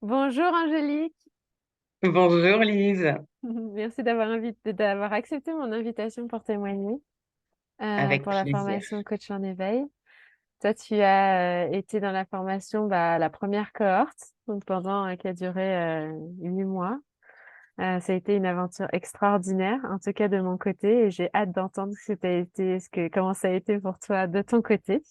Bonjour Angélique, Bonjour Lise, merci d'avoir accepté mon invitation pour témoigner avec pour la plaisir. formation Coach en éveil. Toi, tu as été dans la formation, la première cohorte, donc qui a duré 8 mois. Ça a été une aventure extraordinaire, en tout cas de mon côté, et j'ai hâte d'entendre comment ça a été pour toi de ton côté.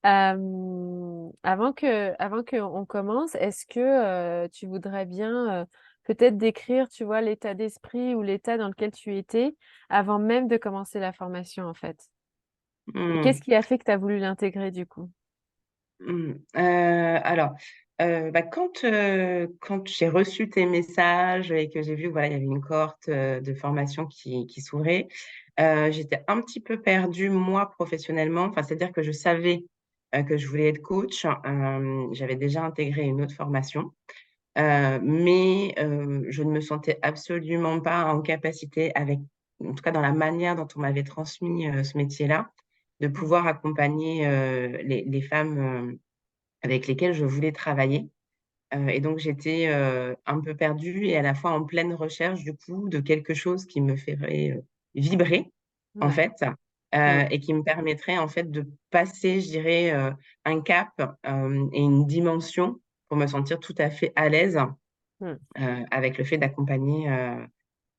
Avant que on commence, est-ce que tu voudrais bien peut-être décrire, tu vois, l'état d'esprit ou l'état dans lequel tu étais avant même de commencer la formation, en fait? Et qu'est-ce Hmm, qui a fait que tu as voulu l'intégrer du coup? alors, quand j'ai reçu tes messages et que j'ai vu que voilà, il y avait une cohorte de formation qui s'ouvrait, j'étais un petit peu perdue, moi, professionnellement. Enfin, c'est-à-dire que je savais que je voulais être coach. J'avais déjà intégré une autre formation, mais je ne me sentais absolument pas en capacité, en tout cas dans la manière dont on m'avait transmis ce métier-là, de Mm. pouvoir accompagner les femmes avec lesquelles je voulais travailler. Et donc, j'étais un peu perdue et à la fois en pleine recherche, du coup, de quelque chose qui me ferait vibrer, en Ouais. fait, Mm. et qui me permettrait, en fait, de passer, je dirais, un cap et une dimension pour me sentir tout à fait à l'aise Mm. avec le fait d'accompagner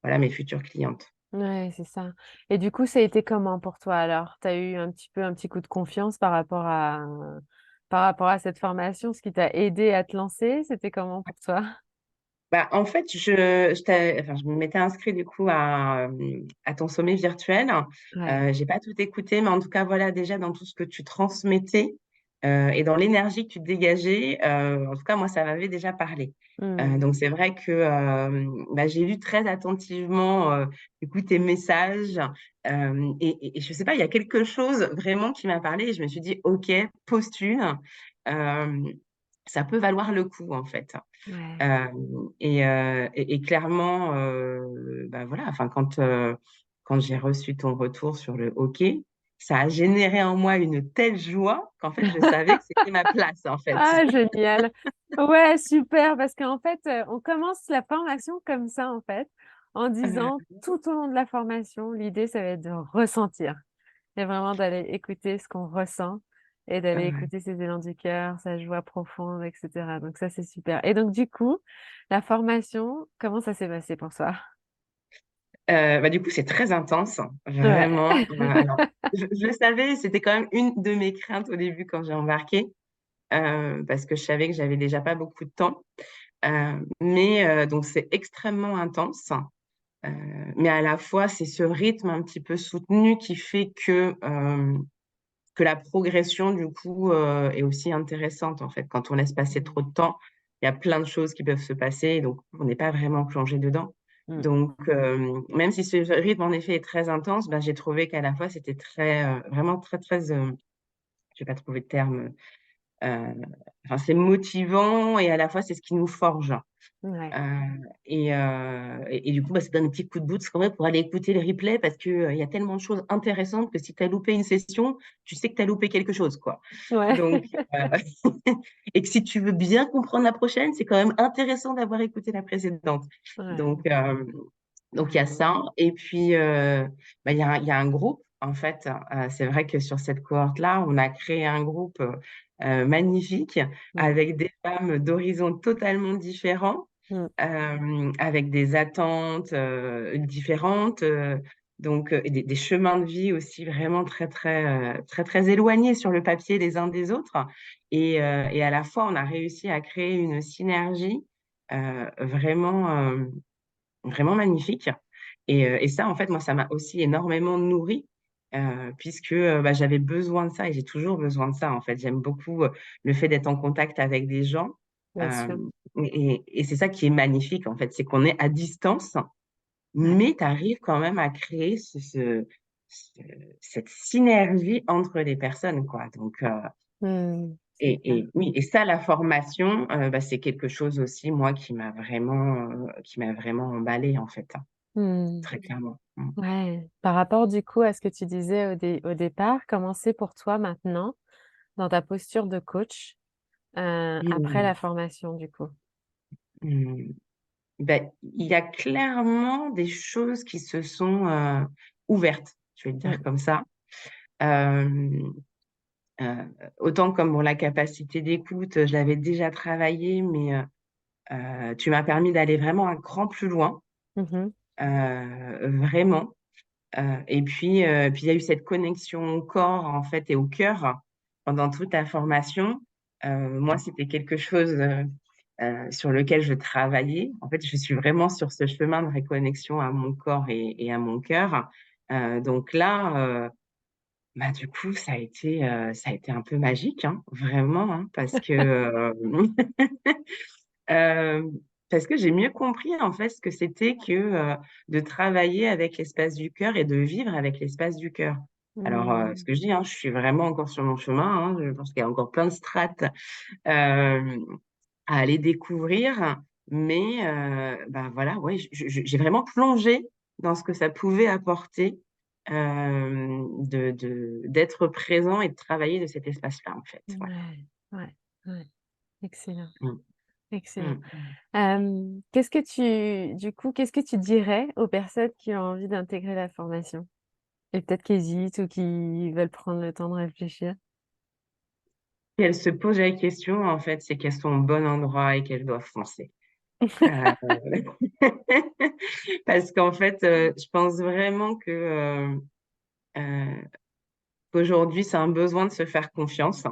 voilà, mes futures clientes. Ouais, c'est ça. Et du coup, ça a été comment pour toi alors? Tu as eu un petit coup de confiance par rapport à cette formation, ce qui t'a aidé à te lancer? C'était comment pour toi? Bah, en fait, enfin, je m'étais inscrite du coup à ton sommet virtuel. Ouais. J'ai pas tout écouté, mais en tout cas, voilà, déjà dans tout ce que tu transmettais et dans l'énergie que tu dégageais, en tout cas, moi, ça m'avait déjà parlé. Mm. Donc, c'est vrai que bah, j'ai lu très attentivement du coup, tes messages et je sais pas, il y a quelque chose vraiment qui m'a parlé et je me suis dit, OK, postule. Euh, Ça peut valoir le coup, en fait. Ouais. Et clairement, bah voilà, enfin, quand j'ai reçu ton retour sur le hockey, ça a généré en moi une telle joie qu'en fait, je savais que c'était ma place, en fait. Ah, génial. Ouais, super, parce qu'en fait, on commence la formation comme ça, en fait, en disant tout au long de la formation, l'idée, ça va être de ressentir. Et vraiment d'aller écouter ce qu'on ressent et d'aller Ouais. écouter ses élans du cœur, sa joie profonde, etc. Donc ça, c'est super. Et donc, du coup, la formation, comment ça s'est passé pour toi? Bah, du coup, c'est très intense, Ouais. vraiment. Alors, je le savais, c'était quand même une de mes craintes au début quand j'ai embarqué, parce que je savais que j'avais déjà pas beaucoup de temps. Mais donc, c'est extrêmement intense. Euh, mais à la fois, c'est ce rythme un petit peu soutenu qui fait que la progression, du coup, est aussi intéressante, en fait. Quand on laisse passer trop Mm. de temps, il y a plein de choses qui peuvent se passer, donc on n'est pas vraiment plongé dedans. Mm. Donc, même si ce rythme, en effet, est très intense, ben, j'ai trouvé qu'à la fois, c'était vraiment très, je vais pas trouver de terme, euh, enfin, c'est motivant et à la fois, c'est ce qui nous forge. Ouais. Et du coup, bah, ça donne un petit coup de boost quand même pour aller écouter le replay parce que, il y a tellement de choses intéressantes que si tu as loupé une session, tu sais que tu as loupé quelque chose, quoi. Ouais. Donc, euh, et que si tu veux bien comprendre la prochaine, c'est quand même intéressant d'avoir écouté la précédente. Ouais. Donc, euh, donc il y a ça. Et puis, bah, il y a un groupe, en fait. C'est vrai que sur cette cohorte-là, on a créé un groupe magnifique Mm. avec des femmes d'horizons totalement différents Mm. avec des attentes différentes, et des chemins de vie aussi vraiment très éloignés sur le papier les uns des autres. Et à la fois, on a réussi à créer une synergie vraiment magnifique. Et ça, en fait, moi, ça m'a aussi énormément nourrie. Puisque bah, j'avais besoin de ça et j'ai toujours besoin de ça en fait. J'aime beaucoup le fait d'être en contact avec des gens. Bien Euh, sûr. et c'est ça qui est magnifique, en fait, c'est qu'on est à distance, Ouais. mais tu arrives quand même à créer ce- cette synergie entre les personnes, quoi. Mm. C'est Et clair. oui, et ça, la formation, bah, c'est quelque chose aussi, moi, qui m'a vraiment emballée, en fait, hein, Mm. très clairement. Mm. Ouais. Par rapport du coup à ce que tu disais au départ, comment c'est pour toi maintenant dans ta posture de coach après Mm. la formation du coup? Mmh, il y a clairement des choses qui se sont, ouvertes, je vais le dire Mmh. comme ça. Hem, autant comme bon la capacité d'écoute, je l'avais déjà travaillée, mais tu m'as permis d'aller vraiment un cran plus loin, Mmh. vraiment. Et puis il y a eu cette connexion au corps, en fait, et au cœur pendant toute la formation. Moi, c'était quelque chose, sur lequel je travaillais. En fait, je suis vraiment sur ce chemin de réconnexion à mon corps et à mon cœur. Donc là, du coup, ça a été un peu magique, hein, vraiment, hein, Hem, parce que j'ai mieux compris, en fait, ce que c'était que, de travailler avec l'espace du cœur et de vivre avec l'espace du cœur. Alors, ce Mmh. que je dis, hein, je suis vraiment encore sur mon chemin, hein, je pense qu'il y a encore plein de strates, hem, à aller découvrir, mais voilà, ouais, j'ai vraiment plongé dans ce que ça pouvait apporter, d'être présent et de travailler de cet espace-là, en fait. Ouais. Ouais, ouais, ouais. Excellent, Mmh. excellent. Mmh. Qu'est-ce que tu dirais aux personnes qui ont envie d'intégrer la formation et peut-être qui hésitent ou qui veulent prendre le temps de réfléchir? Si elles se posent la question, en fait, c'est qu'elles sont au bon endroit et qu'elles doivent foncer. Heu, parce qu'en fait, je pense vraiment heu, qu'aujourd'hui, c'est un besoin de se faire confiance,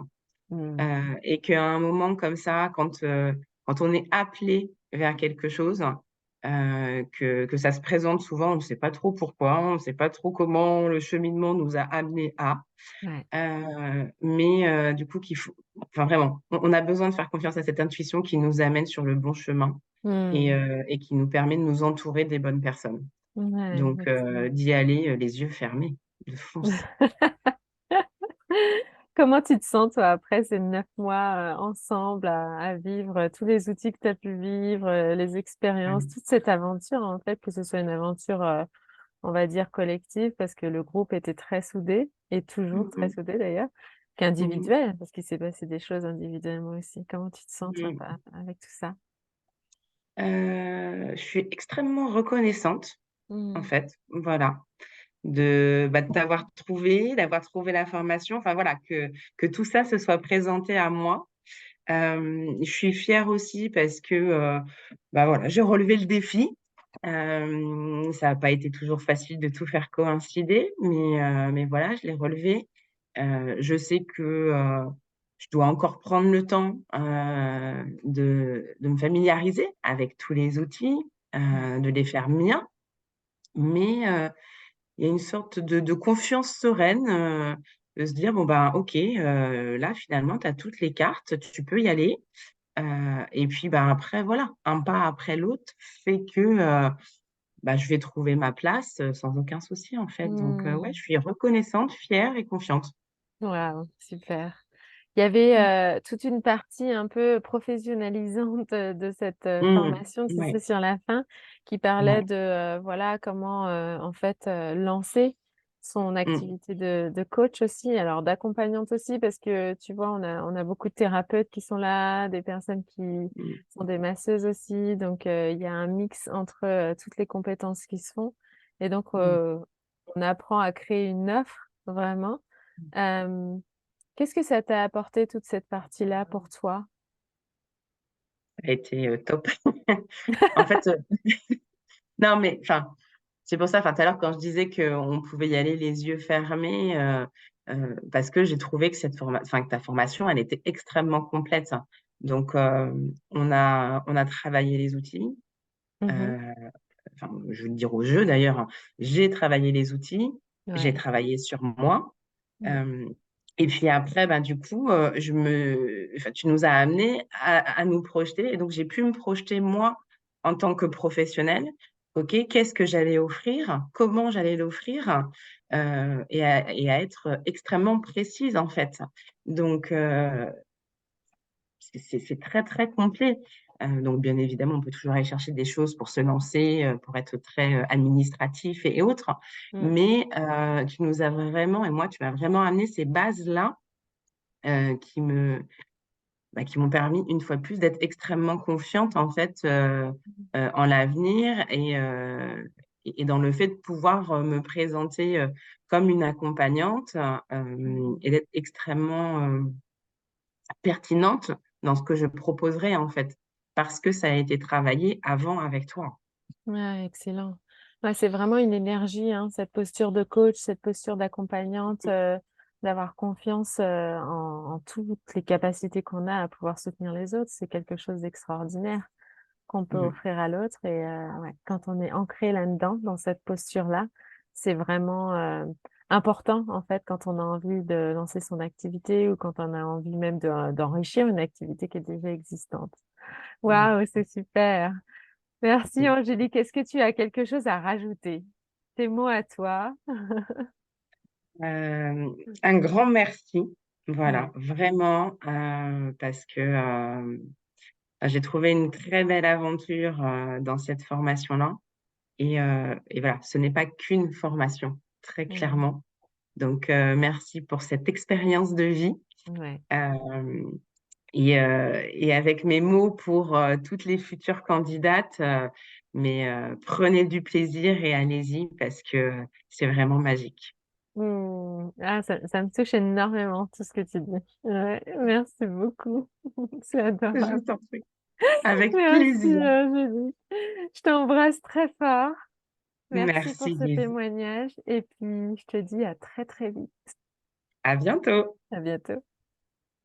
Mmh. et qu'à un moment comme ça, quand on est appelé vers quelque chose, que ça se présente souvent, on ne sait pas trop pourquoi, on ne sait pas trop comment le cheminement nous a amenés à. Ouais. Mais du coup qu'il faut enfin vraiment, on a besoin de faire confiance à cette intuition qui nous amène sur le bon chemin Mmh. et qui nous permet de nous entourer des bonnes personnes. Ouais, Donc excellent. d'y aller, les yeux fermés, de foncer. Comment tu te sens toi après ces 9 mois, ensemble à vivre, tous les outils que tu as pu vivre, les expériences, Mmh. toute cette aventure en fait, que ce soit une aventure, on va dire collective parce que le groupe était très soudé et toujours Mmh très mh. soudé d'ailleurs, Mmh mh. qu'individuel parce qu'il s'est passé des choses individuellement aussi. Comment tu te sens toi Mmh. avec tout ça? Je suis extrêmement reconnaissante, en Mmh. fait, voilà, de t'avoir trouvé, d'avoir trouvé la formation, enfin voilà, que tout ça se soit présenté à moi. Je suis fière aussi parce que, voilà, j'ai relevé le défi. Ça a pas été toujours facile de tout faire coïncider, mais voilà, je l'ai relevé. Je sais que, je dois encore prendre le temps, de me familiariser avec tous les outils, Mmh. de les faire miens, mais il y a une sorte de confiance sereine, de se dire: «Bon, ben, OK, là, finalement, tu as toutes les cartes, tu peux y aller». Et puis, après, voilà, un pas après l'autre fait que, je vais trouver ma place, sans aucun souci, en fait. Donc, ouais, Mmh. je suis reconnaissante, fière et confiante. Waouh, super. Il y Mmh. avait, toute une partie un peu professionnalisante, de cette, Mmh. formation, tu sais, Ouais, sur la fin, qui parlait ouais. de, voilà, comment, en fait, lancer son Mmh. activité de coach aussi, alors d'accompagnante aussi parce que, tu vois, on a beaucoup de thérapeutes qui sont là, des personnes qui Mmh. sont des masseuses aussi, donc il y a un mix entre, toutes les compétences qui se font et donc Mmh. on apprend à créer une offre, vraiment. Hem, Qu'est-ce que ça t'a apporté toute cette partie-là pour toi? Ça a été, top. En fait, non, mais enfin, c'est pour ça, enfin, tout à l'heure, quand je disais qu'on pouvait y aller les yeux fermés, parce que j'ai trouvé que que ta formation, elle était extrêmement complète. Donc, on a travaillé les outils, Mmh. heu enfin, je veux dire au jeu d'ailleurs, hein. J'ai travaillé les outils, j'ai Ouais. travaillé sur moi, Mmh. hem et puis après, du coup, tu nous as amenés à nous projeter et donc j'ai pu me projeter moi, en tant que professionnelle. OK, qu'est-ce que j'allais offrir? Comment j'allais l'offrir? Et à être extrêmement précise, en fait. Donc c'est très, très complet. Donc bien évidemment, on peut toujours aller chercher des choses pour se lancer, pour être très, administratif et autres. Mmh. Mais, tu nous as vraiment et moi, tu m'as vraiment amené ces bases-là, qui me qui m'ont permis, une fois de plus, d'être extrêmement confiante, en fait, en l'avenir et dans le fait de pouvoir, me présenter, comme une accompagnante, Mmh. et d'être extrêmement, pertinente dans ce que je proposerai, en fait, parce que ça a été travaillé avant avec toi. Ouais, excellent. Ouais, c'est vraiment une énergie, hein, cette posture de coach, cette posture d'accompagnante, d'avoir confiance, en toutes les capacités qu'on a à pouvoir soutenir les autres. C'est quelque chose d'extraordinaire qu'on peut Mmh. offrir à l'autre et ouais, quand on est ancré là-dedans, dans cette posture-là, c'est vraiment, important, en fait, quand on a envie de lancer son activité ou quand on a envie même d'enrichir une activité qui est déjà existante. Mmh. Waouh, c'est super! Merci Mmh. Angélique. Est-ce que tu as quelque chose à rajouter? Tes mots à toi. Un grand merci, voilà, Ouais. vraiment, parce que, j'ai trouvé une très belle aventure, dans cette formation-là et voilà, ce n'est pas qu'une formation, très Mmh. clairement. Donc merci pour cette expérience de vie, Ouais. hem et avec mes mots pour, toutes les futures candidates, prenez du plaisir et allez-y parce que c'est vraiment magique. Mmh. Ah, ça me touche énormément tout ce que tu dis. Ouais, merci beaucoup. C'est Je adorable. t'en prie, avec Merci plaisir. Angélique. Je t'embrasse très fort. Merci pour Merci ce Lise. témoignage et puis je te dis à très, très vite. À bientôt. À bientôt.